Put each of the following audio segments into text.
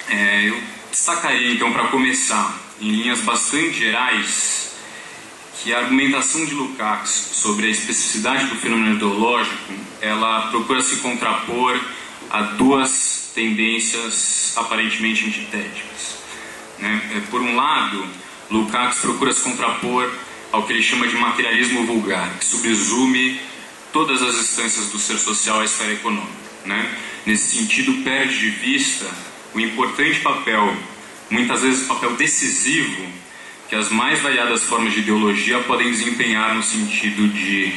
Eu destacaria, então, para começar, em linhas bastante gerais, que a argumentação de Lukács sobre a especificidade do fenômeno ideológico, ela procura se contrapor a duas tendências aparentemente antitéticas, né? Por um lado, Lukács procura se contrapor ao que ele chama de materialismo vulgar, que subsume todas as instâncias do ser social à esfera econômica, né? Nesse sentido, perde de vista o importante papel, muitas vezes o papel decisivo, que as mais variadas formas de ideologia podem desempenhar no sentido de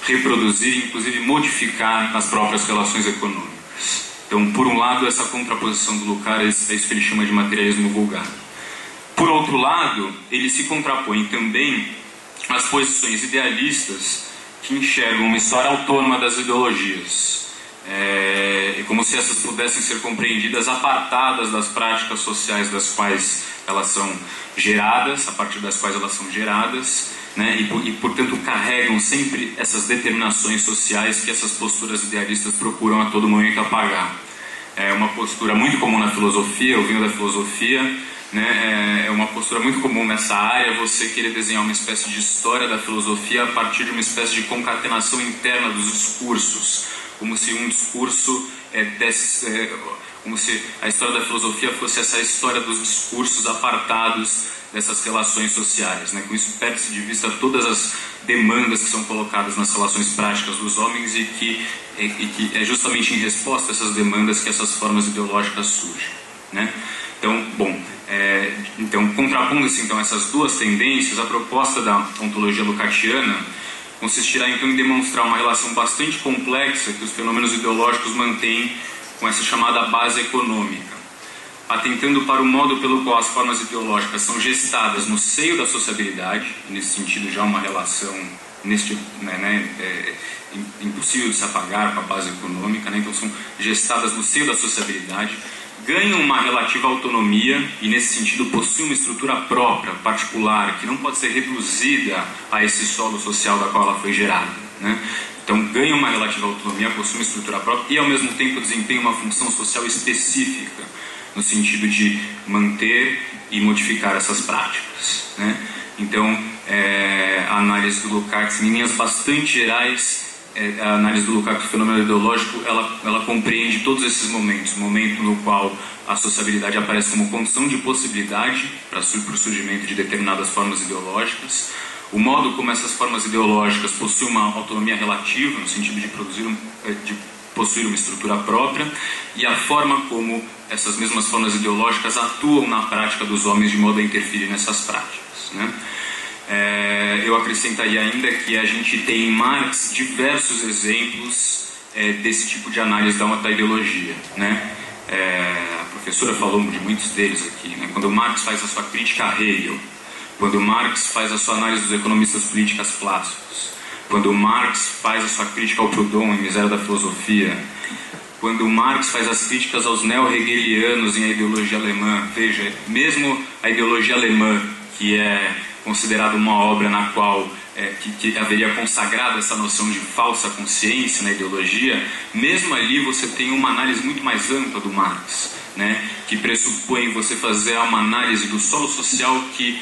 reproduzir, inclusive modificar as próprias relações econômicas. Então, por um lado, essa contraposição do Lukács é isso que ele chama de materialismo vulgar. Por outro lado, ele se contrapõe também às posições idealistas que enxergam uma história autônoma das ideologias, como se essas pudessem ser compreendidas apartadas das práticas sociais das quais elas são geradas, a partir das quais elas são geradas, né? E portanto carregam sempre essas determinações sociais que essas posturas idealistas procuram a todo momento apagar. É uma postura muito comum na filosofia, ouvindo da filosofia, né? É uma postura muito comum nessa área, você querer desenhar uma espécie de história da filosofia a partir de uma espécie de concatenação interna dos discursos, como se um discurso como se a história da filosofia fosse essa história dos discursos apartados dessas relações sociais, né? Com isso perde-se de vista todas as demandas que são colocadas nas relações práticas dos homens e que é justamente em resposta a essas demandas que essas formas ideológicas surgem, né? Então, contrapondo-se então essas duas tendências, a proposta da ontologia lukatiana consistirá então em demonstrar uma relação bastante complexa que os fenômenos ideológicos mantêm com essa chamada base econômica, atentando para o modo pelo qual as formas ideológicas são gestadas no seio da sociabilidade, nesse sentido já uma relação impossível de se apagar com a base econômica, né? Então são gestadas no seio da sociabilidade, ganham uma relativa autonomia e nesse sentido possuem uma estrutura própria, particular, que não pode ser reduzida a esse solo social da qual ela foi gerada, né? Então ganham uma relativa autonomia, possuem uma estrutura própria e ao mesmo tempo desempenham uma função social específica, no sentido de manter e modificar essas práticas, né? Então a análise do Lukács, em linhas bastante gerais, a análise do Lukács do fenômeno ideológico, ela compreende todos esses momentos, o momento no qual a sociabilidade aparece como condição de possibilidade para o surgimento de determinadas formas ideológicas, o modo como essas formas ideológicas possuem uma autonomia relativa, no sentido de possuir uma estrutura própria, e a forma como essas mesmas formas ideológicas atuam na prática dos homens de modo a interferir nessas práticas, né? Eu acrescentaria ainda que a gente tem em Marx diversos exemplos desse tipo de análise da ideologia, né? A professora falou de muitos deles aqui, né? Quando Marx faz a sua crítica a Hegel, quando Marx faz a sua análise dos economistas políticos clássicos, quando Marx faz a sua crítica ao Proudhon em Miséria da Filosofia, quando Marx faz as críticas aos neo-hegelianos em A Ideologia Alemã. Veja, mesmo a ideologia alemã, que é considerada uma obra na qual que haveria consagrado essa noção de falsa consciência na ideologia, mesmo ali você tem uma análise muito mais ampla do Marx, né? Que pressupõe você fazer uma análise do solo social que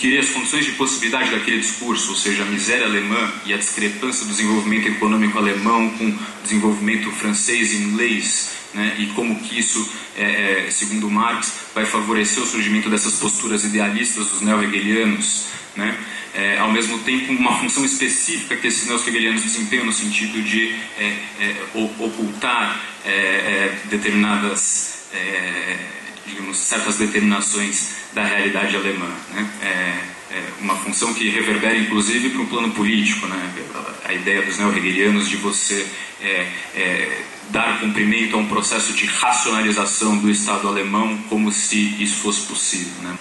cria as condições de possibilidade daquele discurso, ou seja, a miséria alemã e a discrepância do desenvolvimento econômico alemão com o desenvolvimento francês e inglês, né? E como que isso, segundo Marx, vai favorecer o surgimento dessas posturas idealistas dos neo-hegelianos, né? Ao mesmo tempo uma função específica que esses neo-hegelianos desempenham no sentido de ocultar determinadas, digamos, certas determinações da realidade alemã, né? Uma função que reverbera inclusive para um plano político, né? A ideia dos neo-hegelianos de você dar cumprimento a um processo de racionalização do Estado alemão como se isso fosse possível, né?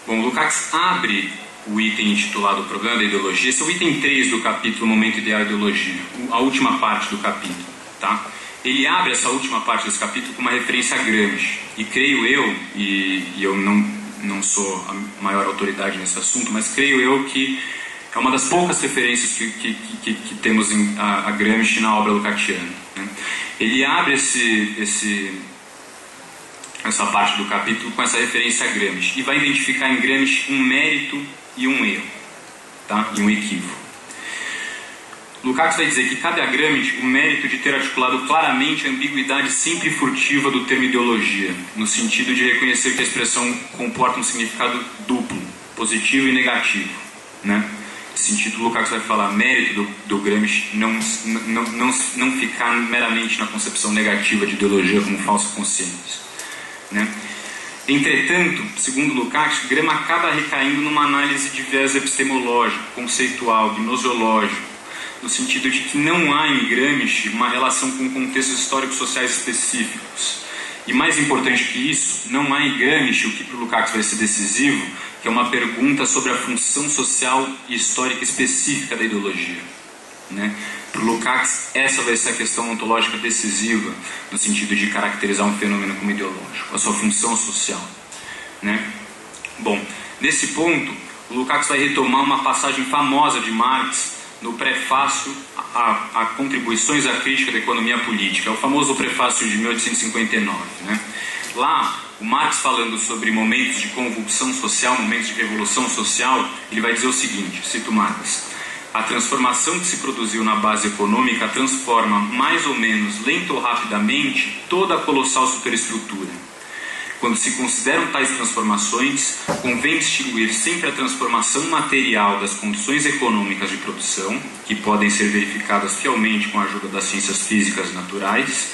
Bom, Lukács abre o item intitulado Problema da Ideologia. Esse é o item 3 do capítulo Momento Ideal e Ideologia, a última parte do capítulo, tá? Ele abre essa última parte desse capítulo com uma referência a Gramsci, e creio eu, e eu não sou a maior autoridade nesse assunto, mas creio eu que é uma das poucas referências que temos a Gramsci na obra lukatiana, né? Ele abre essa parte do capítulo com essa referência a Gramsci e vai identificar em Gramsci um mérito e um erro, tá? E um equívoco. Lukács vai dizer que cabe a Gramsci o mérito de ter articulado claramente a ambiguidade sempre furtiva do termo ideologia, no sentido de reconhecer que a expressão comporta um significado duplo, positivo e negativo, né? Nesse sentido, Lukács vai falar mérito do Gramsci não ficar meramente na concepção negativa de ideologia como falsa consciência, né? Entretanto, segundo Lukács, Gramsci acaba recaindo numa análise de viés epistemológico, conceitual, gnoseológico, no sentido de que não há em Gramsci uma relação com contextos históricos sociais específicos. E mais importante que isso, não há em Gramsci o que para o Lukács vai ser decisivo, que é uma pergunta sobre a função social e histórica específica da ideologia, né? Para o Lukács, essa vai ser a questão ontológica decisiva, no sentido de caracterizar um fenômeno como ideológico, a sua função social, né? Bom, nesse ponto, o Lukács vai retomar uma passagem famosa de Marx no prefácio a Contribuições à Crítica da Economia Política, é o famoso prefácio de 1859, né? Lá, o Marx, falando sobre momentos de convulsão social, momentos de revolução social, ele vai dizer o seguinte, cito Marx: a transformação que se produziu na base econômica transforma, mais ou menos lenta ou rapidamente, toda a colossal superestrutura. Quando se consideram tais transformações, convém distinguir sempre a transformação material das condições econômicas de produção, que podem ser verificadas fielmente com a ajuda das ciências físicas e naturais,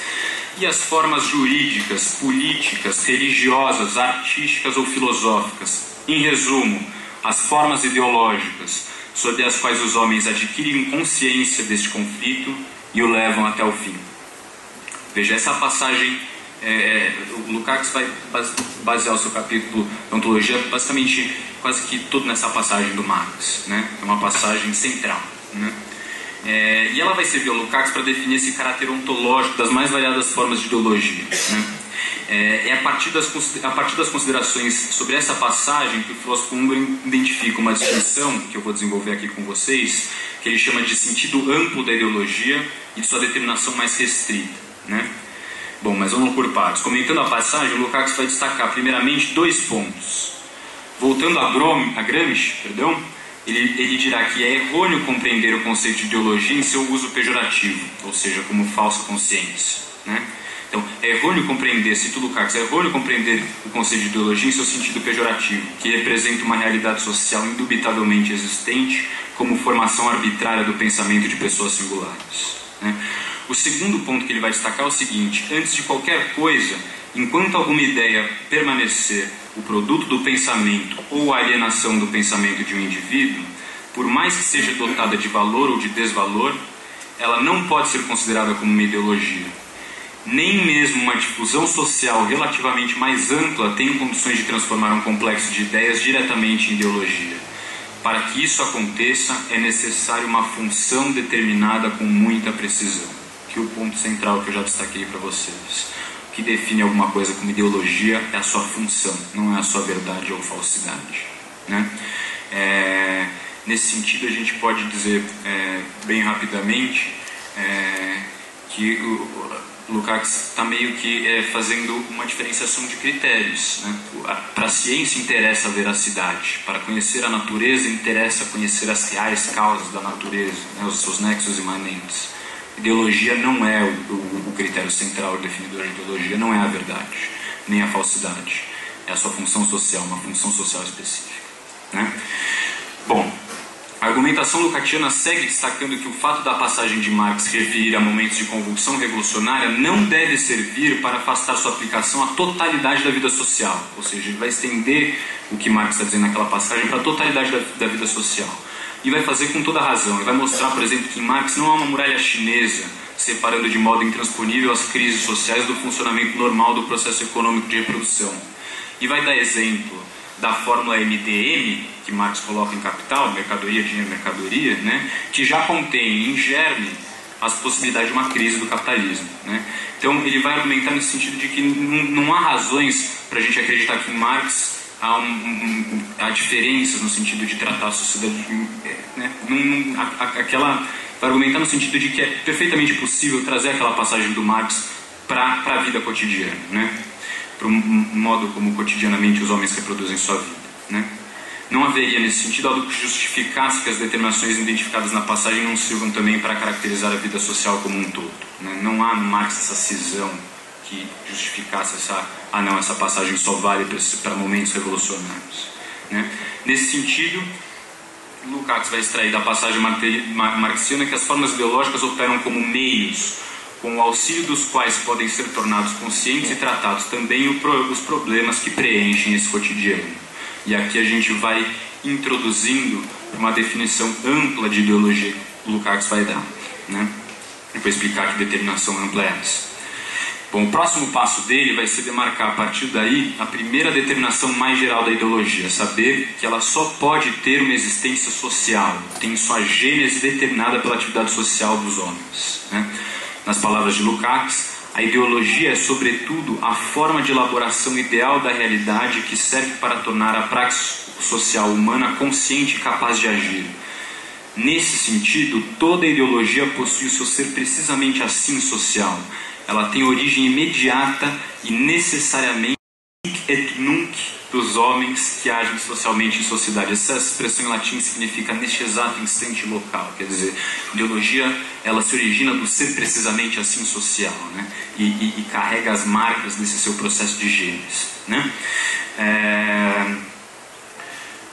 e as formas jurídicas, políticas, religiosas, artísticas ou filosóficas. Em resumo, as formas ideológicas, sob as quais os homens adquirem consciência deste conflito e o levam até o fim. Veja, essa passagem, o Lukács vai basear o seu capítulo de ontologia basicamente quase que todo nessa passagem do Marx, né? É uma passagem central, né? E ela vai servir ao Lukács para definir esse caráter ontológico das mais variadas formas de ideologia, né? É a partir das considerações sobre essa passagem que o filósofo húngaro identifica uma distinção, que eu vou desenvolver aqui com vocês, que ele chama de sentido amplo da ideologia e de sua determinação mais restrita, né? Bom, mas vamos por partes. Comentando a passagem, o Lukács vai destacar primeiramente 2 pontos. Voltando a Gramsci, ele dirá que é errôneo compreender o conceito de ideologia em seu uso pejorativo, ou seja, como falsa consciência, né? Então, é errôneo compreender, cito Lukács, é errôneo compreender o conceito de ideologia em seu sentido pejorativo, que representa uma realidade social indubitavelmente existente como formação arbitrária do pensamento de pessoas singulares, né? O segundo ponto que ele vai destacar é o seguinte: antes de qualquer coisa, enquanto alguma ideia permanecer o produto do pensamento ou a alienação do pensamento de um indivíduo, por mais que seja dotada de valor ou de desvalor, ela não pode ser considerada como uma ideologia. Nem mesmo uma difusão social relativamente mais ampla tem condições de transformar um complexo de ideias diretamente em ideologia. Para que isso aconteça, é necessário uma função determinada com muita precisão. Que é o ponto central que eu já destaquei para vocês. O que define alguma coisa como ideologia é a sua função, não é a sua verdade ou falsidade, né? Nesse sentido, a gente pode dizer bem rapidamente que o Lukács está meio que fazendo uma diferenciação de critérios, né? Para a ciência interessa a veracidade, para conhecer a natureza interessa conhecer as reais causas da natureza, né? Os seus nexos imanentes. Ideologia não é o critério central, o definidor de ideologia não é a verdade, nem a falsidade. É a sua função social, uma função social específica, né? Bom, a argumentação lucatiana segue destacando que o fato da passagem de Marx referir a momentos de convulsão revolucionária não deve servir para afastar sua aplicação à totalidade da vida social. Ou seja, ele vai estender o que Marx está dizendo naquela passagem para a totalidade da vida social. E vai fazer com toda a razão. Ele vai mostrar, por exemplo, que em Marx não há uma muralha chinesa separando de modo intransponível as crises sociais do funcionamento normal do processo econômico de reprodução. E vai dar exemplo da fórmula MDM, que Marx coloca em Capital, mercadoria, dinheiro, mercadoria, né, que já contém em germe as possibilidades de uma crise do capitalismo, né? Então ele vai argumentar no sentido de que não há razões para a gente acreditar que em Marx há diferenças no sentido de tratar a sociedade, né? Vai argumentar no sentido de que é perfeitamente possível trazer aquela passagem do Marx para a vida cotidiana, né? para o modo como cotidianamente os homens reproduzem sua vida, né? Não haveria nesse sentido algo que justificasse que as determinações identificadas na passagem não sirvam também para caracterizar a vida social como um todo, né? Não há no Marx essa cisão que justificasse essa passagem só vale para momentos revolucionários, né? Nesse sentido, Lukács vai extrair da passagem marxiana que as formas ideológicas operam como meios, com o auxílio dos quais podem ser tornados conscientes e tratados também os problemas que preenchem esse cotidiano. E aqui a gente vai introduzindo uma definição ampla de ideologia que Lukács vai dar, né? Eu vou explicar que determinação ampla é essa. Bom, o próximo passo dele vai ser demarcar a partir daí a primeira determinação mais geral da ideologia, saber que ela só pode ter uma existência social, tem sua gênese determinada pela atividade social dos homens, né? Nas palavras de Lukács, a ideologia é, sobretudo, a forma de elaboração ideal da realidade que serve para tornar a praxis social humana consciente e capaz de agir. Nesse sentido, toda ideologia possui o seu ser precisamente assim social. Ela tem origem imediata e necessariamente et nunc dos homens que agem socialmente em sociedade. Essa expressão em latim significa neste exato instante local. Quer dizer, ideologia ela se origina do ser precisamente assim social, né? E carrega as marcas desse seu processo de gênese, né?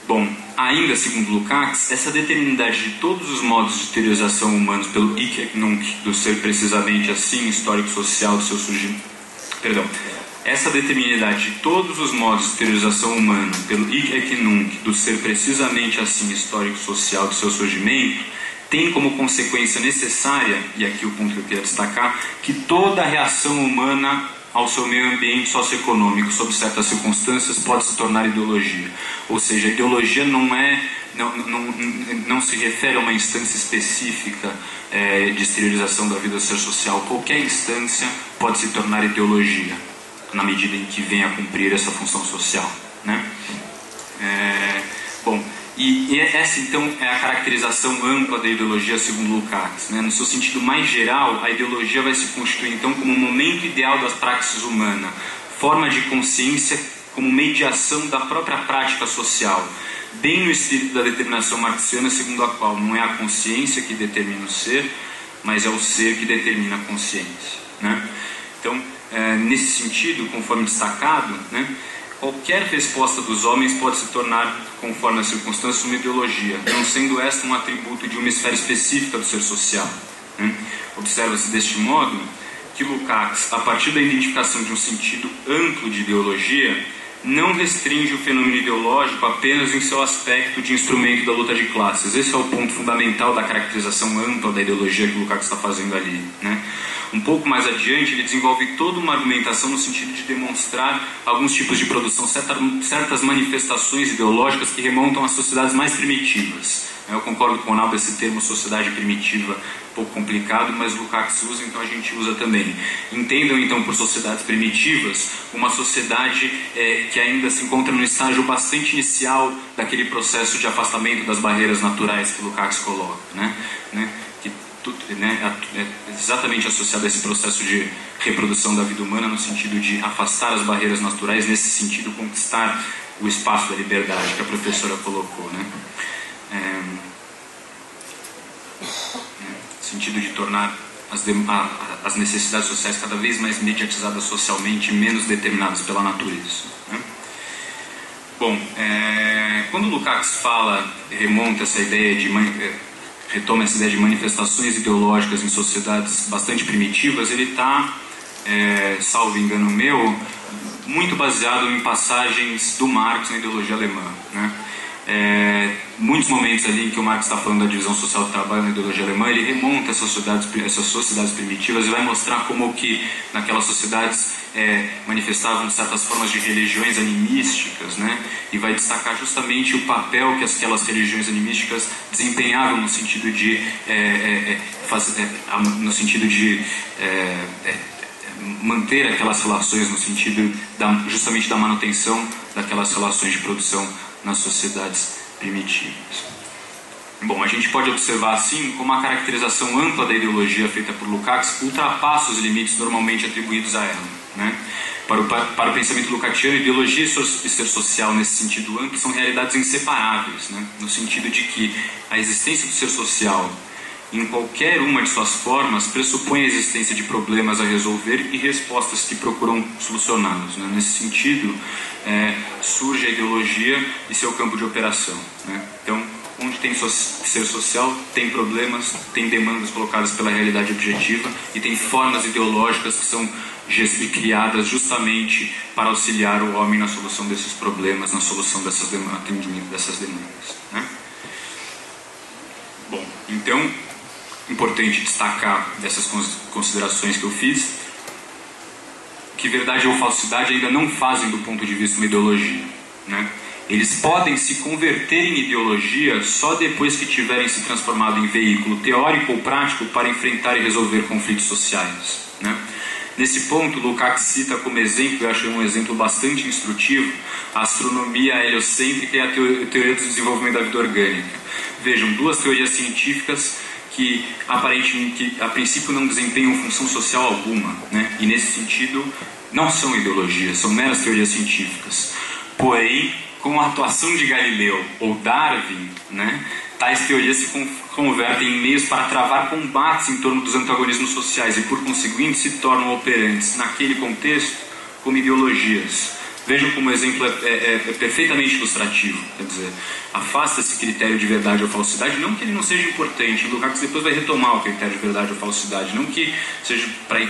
Bom, ainda segundo Lukács, essa determinidade de todos os modos de exteriorização humanos pelo hic et nunc do ser precisamente assim histórico-social do seu surgimento, essa determinidade de todos os modos de exteriorização humana pelo hic et nunc do ser precisamente assim histórico-social do seu surgimento tem como consequência necessária, e aqui o ponto que eu queria destacar, que toda a reação humana ao seu meio ambiente socioeconômico sob certas circunstâncias pode se tornar ideologia. Ou seja, a ideologia não se refere a uma instância específica de exteriorização da vida do ser social. Qualquer instância pode se tornar ideologia, na medida em que venha a cumprir essa função social, né? E essa então é a caracterização ampla da ideologia segundo Lukács, né? No seu sentido mais geral, a ideologia vai se constituir então como um momento ideal das praxis humanas, forma de consciência como mediação da própria prática social, bem no espírito da determinação marxiana, segundo a qual não é a consciência que determina o ser, mas é o ser que determina a consciência, né? Então, nesse sentido, conforme destacado, né, qualquer resposta dos homens pode se tornar, conforme as circunstâncias, uma ideologia, não sendo esta um atributo de uma esfera específica do ser social, né? Observa-se deste modo que Lukács, a partir da identificação de um sentido amplo de ideologia, não restringe o fenômeno ideológico apenas em seu aspecto de instrumento da luta de classes. Esse é o ponto fundamental da caracterização ampla da ideologia que Lukács está fazendo ali, né? Um pouco mais adiante, ele desenvolve toda uma argumentação no sentido de demonstrar alguns tipos de produção, certas manifestações ideológicas que remontam às sociedades mais primitivas. Eu concordo com o Ronaldo, esse termo sociedade primitiva um pouco complicado, mas o Lukács usa, então a gente usa também. Entendam então por sociedades primitivas uma sociedade que ainda se encontra no estágio bastante inicial daquele processo de afastamento das barreiras naturais que Lukács coloca, né? É exatamente associado a esse processo de reprodução da vida humana no sentido de afastar as barreiras naturais, nesse sentido conquistar o espaço da liberdade que a professora colocou, né? No sentido de tornar as necessidades sociais cada vez mais mediatizadas socialmente e menos determinadas pela natureza, né? Bom, quando Lukács retoma essa ideia de manifestações ideológicas em sociedades bastante primitivas, ele está, salvo engano meu, muito baseado em passagens do Marx na ideologia alemã, né? Muitos momentos ali em que o Marx está falando da divisão social do trabalho na ideologia alemã, ele remonta essas sociedades primitivas e vai mostrar como que naquelas sociedades manifestavam certas formas de religiões animísticas, né? E vai destacar justamente o papel que aquelas religiões animísticas desempenhavam no sentido de manter aquelas relações, no sentido justamente da manutenção daquelas relações de produção nas sociedades primitivas. Bom, a gente pode observar assim como a caracterização ampla da ideologia feita por Lukács ultrapassa os limites normalmente atribuídos a ela, né? Para o pensamento lukatiano, ideologia e ser social nesse sentido amplo são realidades inseparáveis, né? No sentido de que a existência do ser social em qualquer uma de suas formas pressupõe a existência de problemas a resolver e respostas que procuram solucioná-los, né? Nesse sentido, surge a ideologia e seu campo de operação, né? Então, onde tem ser social, tem problemas, tem demandas colocadas pela realidade objetiva e tem formas ideológicas que são criadas justamente para auxiliar o homem na solução desses problemas, na solução dessas demandas, né? Bom, então, importante destacar dessas considerações que eu fiz, que verdade ou falsidade ainda não fazem do ponto de vista uma ideologia, né? Eles podem se converter em ideologia só depois que tiverem se transformado em veículo teórico ou prático para enfrentar e resolver conflitos sociais, né? Nesse ponto, Lukács cita como exemplo, eu acho um exemplo bastante instrutivo, a astronomia heliocêntrica e a teoria do desenvolvimento da vida orgânica. Vejam, duas teorias científicas que aparentemente, a princípio, não desempenham função social alguma, né? E nesse sentido não são ideologias, são meras teorias científicas. Porém, com a atuação de Galileu ou Darwin, né, tais teorias se convertem em meios para travar combates em torno dos antagonismos sociais e, por conseguinte, se tornam operantes naquele contexto como ideologias. Vejam como o exemplo é perfeitamente ilustrativo. Quer dizer, afasta esse critério de verdade ou falsidade, não que ele não seja importante. O Lukács depois vai retomar o critério de verdade ou falsidade, não que seja para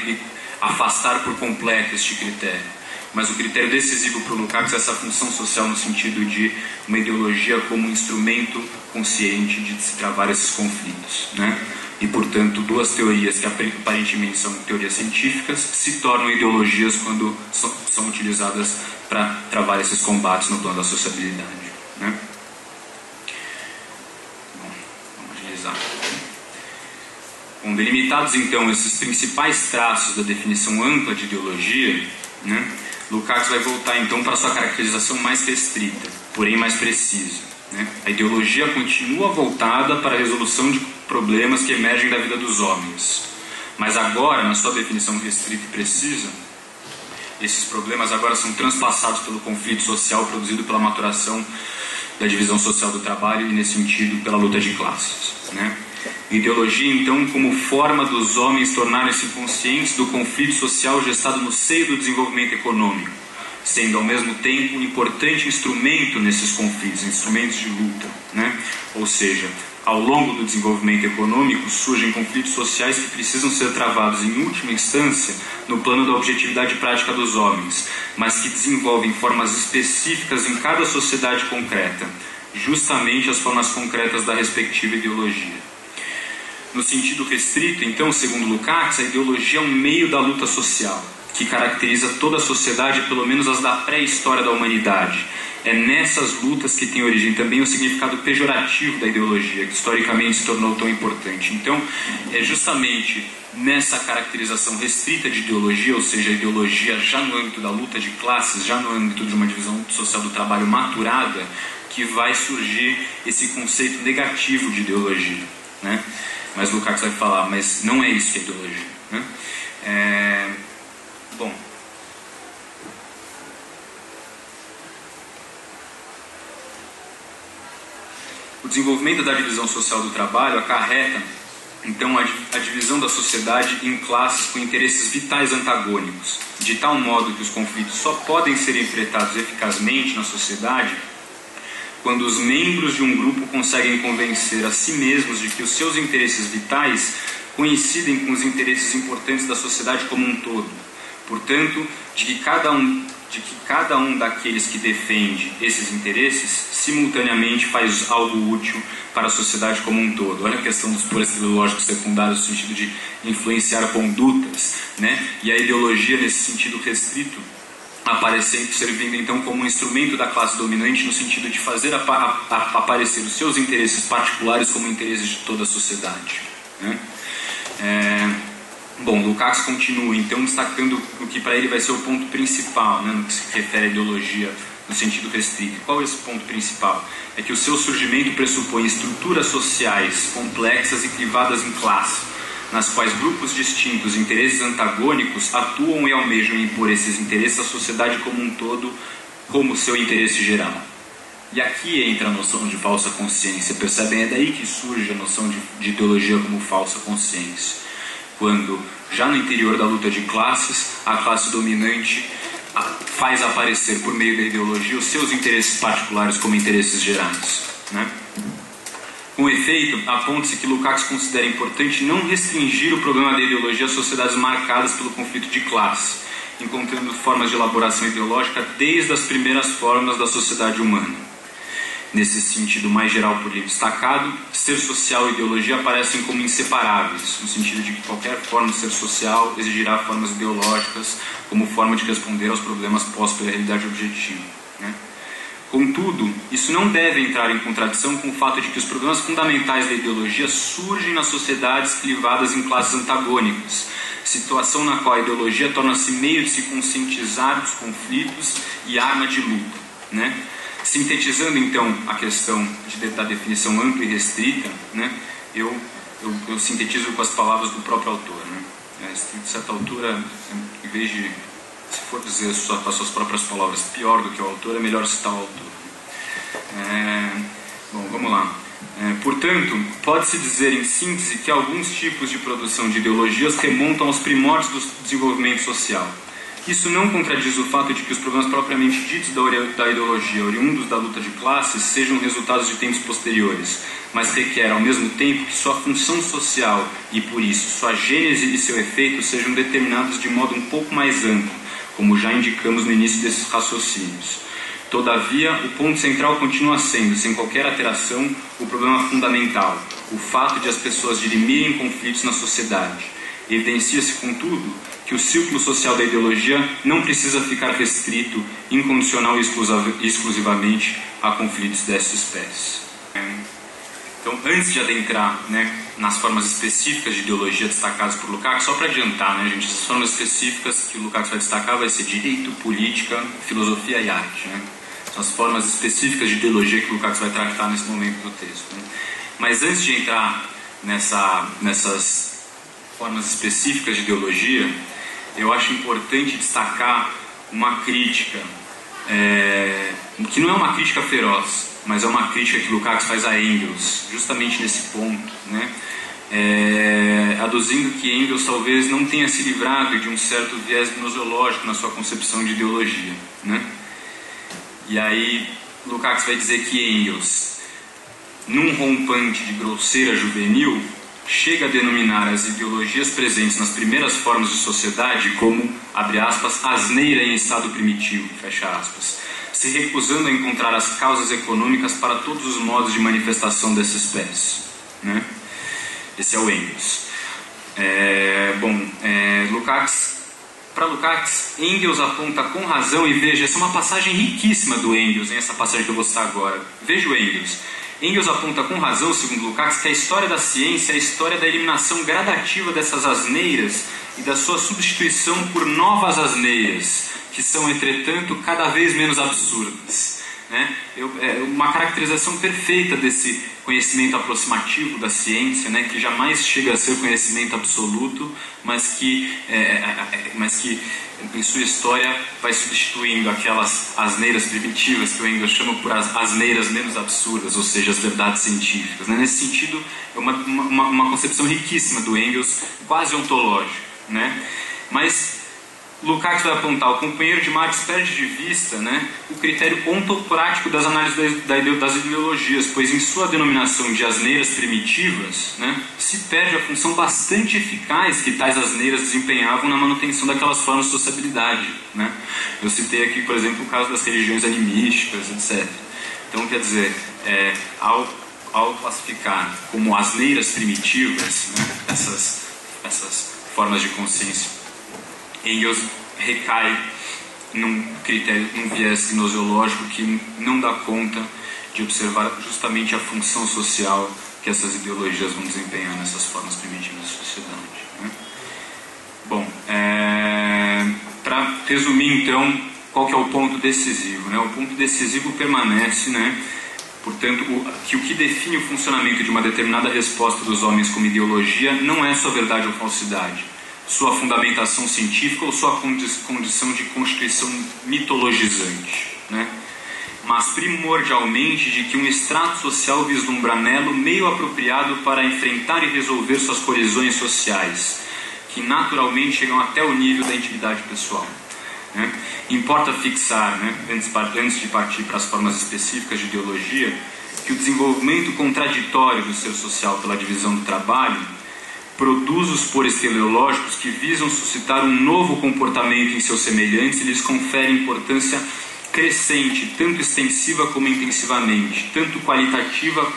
afastar por completo este critério. Mas o critério decisivo para o Lukács é essa função social no sentido de uma ideologia como um instrumento consciente de se travar esses conflitos, né? E, portanto, duas teorias que aparentemente são teorias científicas se tornam ideologias quando são utilizadas para travar esses combates no plano da sociabilidade, né? Bom, vamos agilizar. Bom, delimitados então esses principais traços da definição ampla de ideologia, né, Lukács vai voltar então para sua caracterização mais restrita, porém mais precisa, né? A ideologia continua voltada para a resolução de problemas que emergem da vida dos homens, mas agora, na sua definição restrita e precisa, esses problemas agora são transpassados pelo conflito social produzido pela maturação da divisão social do trabalho e, nesse sentido, pela luta de classes, né? Ideologia, então, como forma dos homens tornarem-se conscientes do conflito social gestado no seio do desenvolvimento econômico, sendo ao mesmo tempo um importante instrumento nesses conflitos, instrumentos de luta, né? Ou seja, ao longo do desenvolvimento econômico surgem conflitos sociais que precisam ser travados em última instância no plano da objetividade prática dos homens, mas que desenvolvem formas específicas em cada sociedade concreta, justamente as formas concretas da respectiva ideologia. No sentido restrito, então, segundo Lukács, a ideologia é um meio da luta social, que caracteriza toda a sociedade, pelo menos as da pré-história da humanidade. É nessas lutas que tem origem também o significado pejorativo da ideologia, que historicamente se tornou tão importante. Então, é justamente nessa caracterização restrita de ideologia, ou seja, a ideologia já no âmbito da luta de classes, já no âmbito de uma divisão social do trabalho maturada, que vai surgir esse conceito negativo de ideologia, né? Mas Lukács vai falar, mas não é isso que é ideologia, né? Bom, o desenvolvimento da divisão social do trabalho acarreta, então, a divisão da sociedade em classes com interesses vitais antagônicos, de tal modo que os conflitos só podem ser enfrentados eficazmente na sociedade quando os membros de um grupo conseguem convencer a si mesmos de que os seus interesses vitais coincidem com os interesses importantes da sociedade como um todo. Portanto, de que cada um daqueles que defende esses interesses simultaneamente faz algo útil para a sociedade como um todo. Olha a questão dos poderes ideológicos secundários no sentido de influenciar condutas, né? E a ideologia nesse sentido restrito aparecendo, servindo então como um instrumento da classe dominante no sentido de fazer aparecer os seus interesses particulares como interesses de toda a sociedade, né? Bom, Lukács continua então destacando o que para ele vai ser o ponto principal, né, no que se refere à ideologia no sentido restrito. Qual é esse ponto principal? É que o seu surgimento pressupõe estruturas sociais complexas e crivadas em classe, nas quais grupos distintos e interesses antagônicos atuam e almejam impor esses interesses à sociedade como um todo como seu interesse geral. E aqui entra a noção de falsa consciência, percebem? É daí que surge a noção de ideologia como falsa consciência. Quando, já no interior da luta de classes, a classe dominante faz aparecer por meio da ideologia os seus interesses particulares como interesses gerais, né? Com efeito, aponta-se que Lukács considera importante não restringir o problema da ideologia às sociedades marcadas pelo conflito de classe, encontrando formas de elaboração ideológica desde as primeiras formas da sociedade humana. Nesse sentido mais geral por ele destacado, ser social e ideologia aparecem como inseparáveis, no sentido de que qualquer forma de ser social exigirá formas ideológicas como forma de responder aos problemas postos pela realidade objetiva, né? Contudo, isso não deve entrar em contradição com o fato de que os problemas fundamentais da ideologia surgem nas sociedades clivadas em classes antagônicas, situação na qual a ideologia torna-se meio de se conscientizar dos conflitos e arma de luta, né? Sintetizando então a questão da definição ampla e restrita, né, eu sintetizo com as palavras do próprio autor, né? De certa altura, em vez de, se for dizer com as suas próprias palavras, pior do que o autor, é melhor citar o autor. Bom, vamos lá. Portanto, pode-se dizer em síntese que alguns tipos de produção de ideologias remontam aos primórdios do desenvolvimento social. Isso não contradiz o fato de que os problemas propriamente ditos da ideologia, oriundos da luta de classes, sejam resultados de tempos posteriores, mas requer ao mesmo tempo que sua função social e, por isso, sua gênese e seu efeito sejam determinados de modo um pouco mais amplo, como já indicamos no início desses raciocínios. Todavia, o ponto central continua sendo, sem qualquer alteração, o problema fundamental, o fato de as pessoas dirimirem conflitos na sociedade. Evidencia-se, contudo, que o círculo social da ideologia não precisa ficar restrito, incondicional e exclusivamente a conflitos dessa espécie. Então, antes de adentrar, né, nas formas específicas de ideologia destacadas por Lukács, só para adiantar, né, gente, as formas específicas que o Lukács vai destacar vai ser direito, política, filosofia e arte, né? São as formas específicas de ideologia que o Lukács vai tratar nesse momento do texto, né? Mas antes de entrar nessas formas específicas de ideologia, eu acho importante destacar uma crítica, que não é uma crítica feroz, mas é uma crítica que Lukács faz a Engels, justamente nesse ponto, né? Aduzindo que Engels talvez não tenha se livrado de um certo viés gnoseológico na sua concepção de ideologia, né? E aí Lukács vai dizer que Engels, num rompante de grosseira juvenil, chega a denominar as ideologias presentes nas primeiras formas de sociedade como, abre aspas, asneira em estado primitivo, fecha aspas, se recusando a encontrar as causas econômicas para todos os modos de manifestação dessa espécie, né? Esse é o Engels. Para Lukács, Engels aponta com razão, e veja, essa é uma passagem riquíssima do Engels, essa passagem que eu vou citar agora. Veja o Engels. Engels aponta com razão, segundo Lukács, que a história da ciência é a história da eliminação gradativa dessas asneiras e da sua substituição por novas asneiras, que são, entretanto, cada vez menos absurdas, né? Uma caracterização perfeita desse conhecimento aproximativo da ciência, né, que jamais chega a ser conhecimento absoluto, mas que em sua história vai substituindo aquelas asneiras primitivas que o Engels chama por asneiras menos absurdas, ou seja, as verdades científicas, né? Nesse sentido, é uma concepção riquíssima do Engels, quase ontológica, né? Mas Lukács vai apontar, o companheiro de Marx perde de vista, né, o critério ontoprático das análises das ideologias, pois em sua denominação de asneiras primitivas, né, se perde a função bastante eficaz que tais asneiras desempenhavam na manutenção daquelas formas de sociabilidade, né? Eu citei aqui, por exemplo, o caso das religiões animísticas, etc. Então, quer dizer, ao classificar como asneiras primitivas, né, essas formas de consciência, Engels recai num viés gnoseológico que não dá conta de observar justamente a função social que essas ideologias vão desempenhar nessas formas primitivas de sociedade, né? Bom, para resumir então, qual que é o ponto decisivo, né? O ponto decisivo permanece, né, Portanto, o que define o funcionamento de uma determinada resposta dos homens como ideologia não é sua verdade ou falsidade, sua fundamentação científica ou sua condição de constituição mitologizante, né? Mas primordialmente de que um extrato social vislumbra nela o meio apropriado para enfrentar e resolver suas colisões sociais, que naturalmente chegam até o nível da intimidade pessoal, né? Importa fixar, né, antes de partir para as formas específicas de ideologia, que o desenvolvimento contraditório do ser social pela divisão do trabalho produz os pores teleológicos que visam suscitar um novo comportamento em seus semelhantes e lhes confere importância crescente, tanto extensiva como intensivamente, tanto quantitativa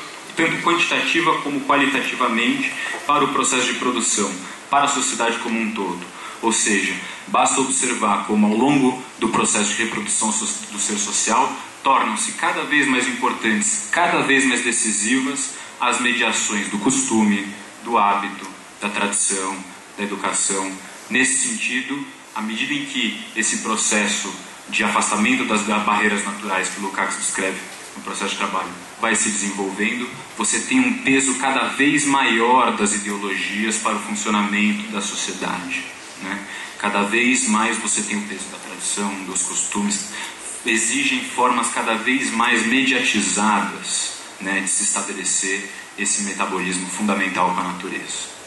como qualitativamente, para o processo de produção, para a sociedade como um todo. Ou seja, basta observar como ao longo do processo de reprodução do ser social tornam-se cada vez mais importantes, cada vez mais decisivas as mediações do costume, do hábito, da tradição, da educação. Nesse sentido, à medida em que esse processo de afastamento das barreiras naturais que Lukács descreve no processo de trabalho vai se desenvolvendo, você tem um peso cada vez maior das ideologias para o funcionamento da sociedade, né? Cada vez mais você tem o peso da tradição, dos costumes, exigem formas cada vez mais mediatizadas, né, de se estabelecer esse metabolismo fundamental com a natureza.